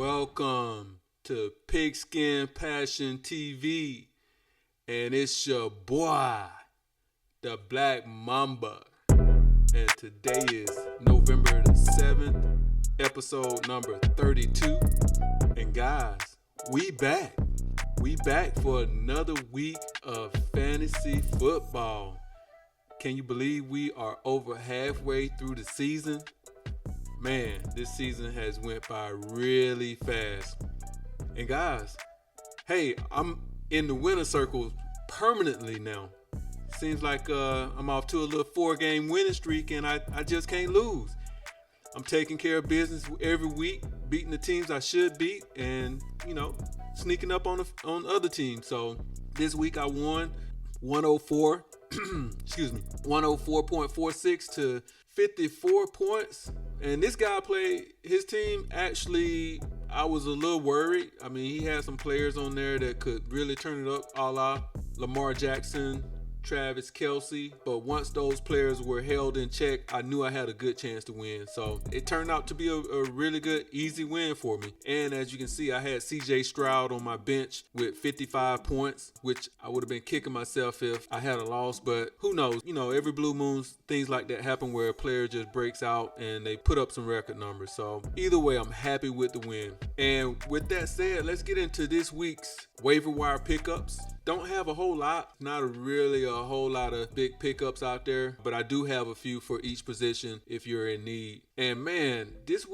Welcome to Pigskin Passion TV, and it's your boy, the Black Mamba. And today is November the 7th, episode number 32. And guys, we back. We back for another week of fantasy football. Can you believe we are over halfway through the season? Man, this season has went by really fast. And guys, hey, I'm in the winner circle permanently now. Seems like I'm off to a little 4-game winning streak and I just can't lose. I'm taking care of business every week, beating the teams I should beat and, sneaking up on other teams. So this week I won 104.46 to 54 points. And this guy played his team. Actually, I was a little worried. I mean, he had some players on there that could really turn it up, a la Lamar Jackson, Travis Kelce. But once those players were held in check, I knew I had a good chance to win. So it turned out to be a really good, easy win for me. And as you can see, I had CJ Stroud on my bench with 55 points, which I would have been kicking myself if I had a loss. But who knows? Every blue moon, things like that happen where a player just breaks out and they put up some record numbers. So either way, I'm happy with the win. And with that said, let's get into this week's waiver wire pickups. Don't have a whole lot, not really a whole lot of big pickups out there, but I do have a few for each position if you're in need. And man, this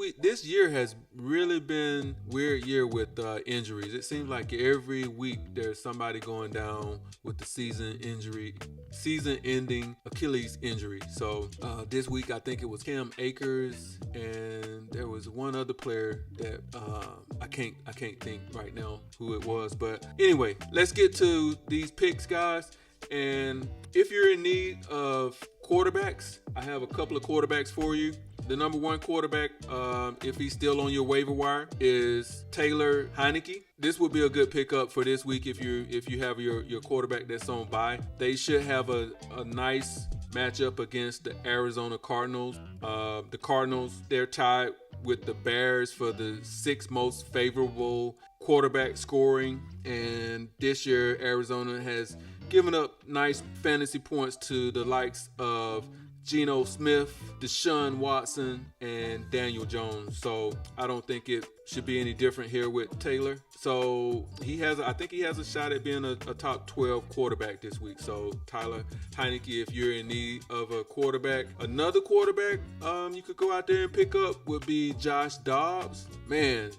year has really been a weird year with injuries. It seems like every week there's somebody going down with the season-ending Achilles injury. So this week I think it was Cam Akers, and there was one other player that I can't think right now who it was. But anyway, let's get to these picks, guys. And if you're in need of quarterbacks, I have a couple of quarterbacks for you. The number one quarterback, if he's still on your waiver wire, is Taylor Heineke. This would be a good pickup for this week if you have your quarterback that's on bye. They should have a nice matchup against the Arizona Cardinals. The Cardinals, they're tied with the Bears for the 6th most favorable quarterback scoring. And this year, Arizona has given up nice fantasy points to the likes of Geno Smith, Deshaun Watson, and Daniel Jones. So I don't think it should be any different here with Taylor. So I think he has a shot at being a top 12 quarterback this week. So Tyler Heineke, if you're in need of a quarterback. Another quarterback you could go out there and pick up would be Josh Dobbs. Man,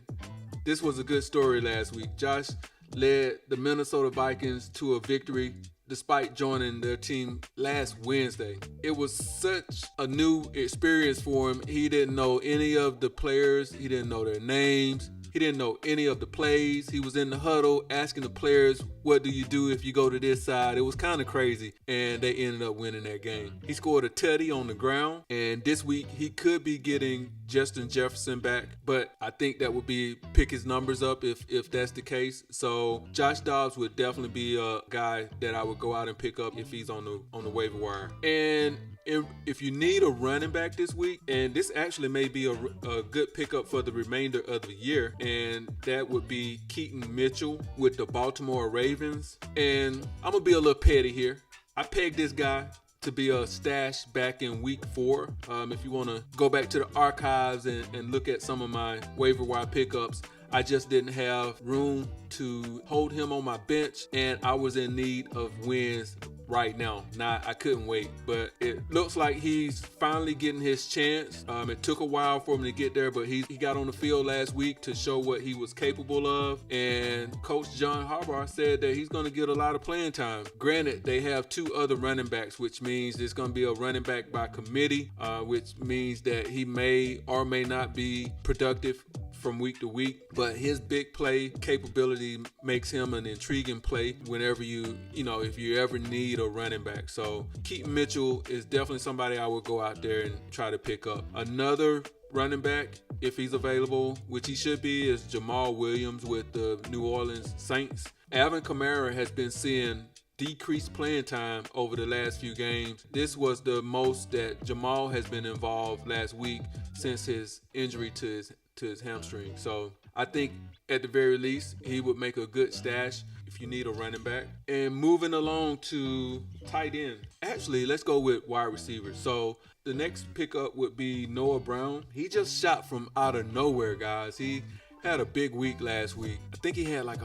this was a good story last week. Josh led the Minnesota Vikings to a victory despite joining their team last Wednesday. It was such a new experience for him. He didn't know any of the players. He didn't know their names. He didn't know any of the plays. He was in the huddle asking the players, what do you do if you go to this side? It was kind of crazy, and they ended up winning that game. He scored a tutty on the ground, and this week he could be getting Justin Jefferson back, but I think that would be pick his numbers up if that's the case. So Josh Dobbs would definitely be a guy that I would go out and pick up if he's on the waiver wire. And if you need a running back this week, and this actually may be a good pickup for the remainder of the year, and that would be Keaton Mitchell with the Baltimore Ravens. And I'm going to be a little petty here. I pegged this guy to be a stash back in week 4. If you want to go back to the archives and look at some of my waiver wire pickups, I just didn't have room to hold him on my bench, and I was in need of wins right now. I couldn't wait, but it looks like he's finally getting his chance. It took a while for him to get there, but he got on the field last week to show what he was capable of, and Coach John Harbaugh said that he's going to get a lot of playing time. Granted, they have 2 other running backs, which means it's going to be a running back by committee, which means that he may or may not be productive from week to week, but his big play capability makes him an intriguing play whenever if you ever need a running back. So Keaton Mitchell is definitely somebody I would go out there and try to pick up. Another running back, if he's available, which he should be, is Jamal Williams with the New Orleans Saints. Alvin Kamara has been seeing decreased playing time over the last few games. This was the most that Jamal has been involved last week since his injury to his hamstring. So I think at the very least, he would make a good stash if you need a running back. And moving along to tight end. Actually, let's go with wide receiver. So the next pickup would be Noah Brown. He just shot from out of nowhere, guys. He had a big week last week. I think he had like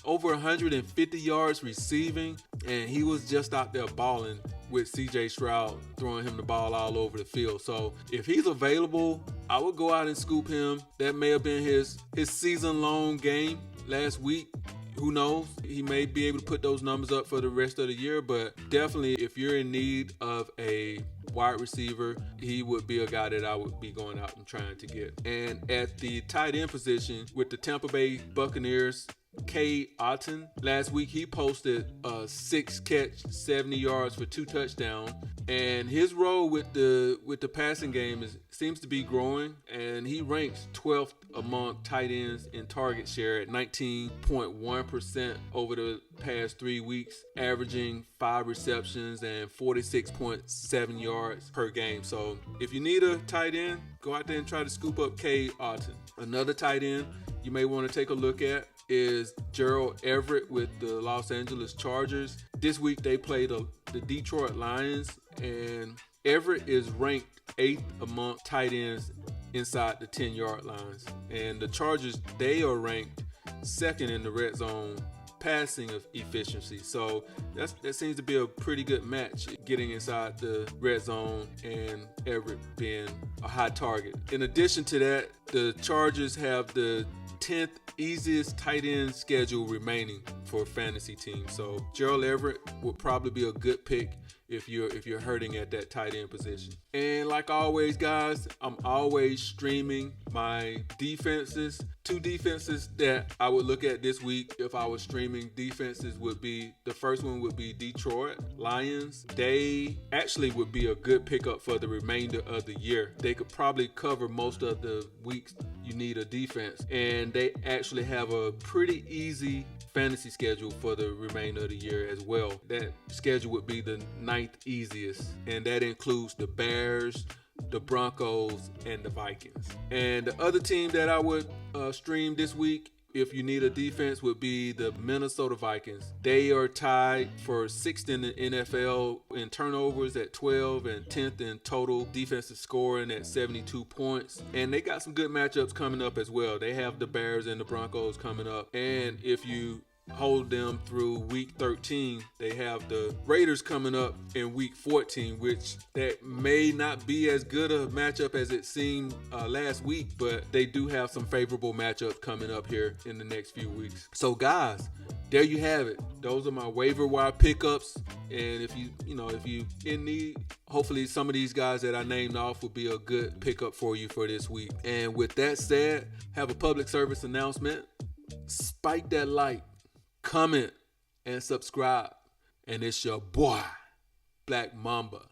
over 150 yards receiving, and he was just out there balling with CJ Stroud throwing him the ball all over the field. So if he's available, I would go out and scoop him. That may have been his season-long game last week. Who knows? He may be able to put those numbers up for the rest of the year, but definitely if you're in need of a wide receiver, he would be a guy that I would be going out and trying to get. And at the tight end position with the Tampa Bay Buccaneers, K. Otton, last week he posted a 6-catch, 70 yards for 2 touchdowns. And his role with the passing game seems to be growing, and he ranks 12th among tight ends in target share at 19.1% over the past 3 weeks, averaging 5 receptions and 46.7 yards per game. So if you need a tight end, go out there and try to scoop up K. Otton. Another tight end you may want to take a look at is Gerald Everett with the Los Angeles Chargers. This week they play the Detroit Lions, and Everett is ranked 8th among tight ends inside the 10-yard lines. And the Chargers, they are ranked 2nd in the red zone passing of efficiency. So that seems to be a pretty good match, getting inside the red zone and Everett being a high target. In addition to that, the Chargers have the 10th easiest tight end schedule remaining for fantasy teams. So Gerald Everett would probably be a good pick if you're hurting at that tight end position. And like always, guys, I'm always streaming my defenses. 2 defenses that I would look at this week if I was streaming defenses would be, the first one would be Detroit Lions. They actually would be a good pickup for the remainder of the year. They could probably cover most of the weeks you need a defense, and they actually have a pretty easy fantasy schedule for the remainder of the year as well. That schedule would be the 9th easiest, and that includes the Bears, the Broncos, and the Vikings. And the other team that I would stream this week if you need a defense would be the Minnesota Vikings. They are tied for 6th in the NFL in turnovers at 12 and 10th in total defensive scoring at 72 points. And they got some good matchups coming up as well. They have the Bears and the Broncos coming up. And if you hold them through week 13, they have the Raiders coming up in week 14, which that may not be as good a matchup as it seemed last week, but they do have some favorable matchups coming up here in the next few weeks. So guys, there you have it. Those are my waiver wire pickups. And if you in need, hopefully some of these guys that I named off will be a good pickup for you for this week. And with that said, have a public service announcement. Spike that like, comment, and subscribe. And it's your boy, Black Mamba.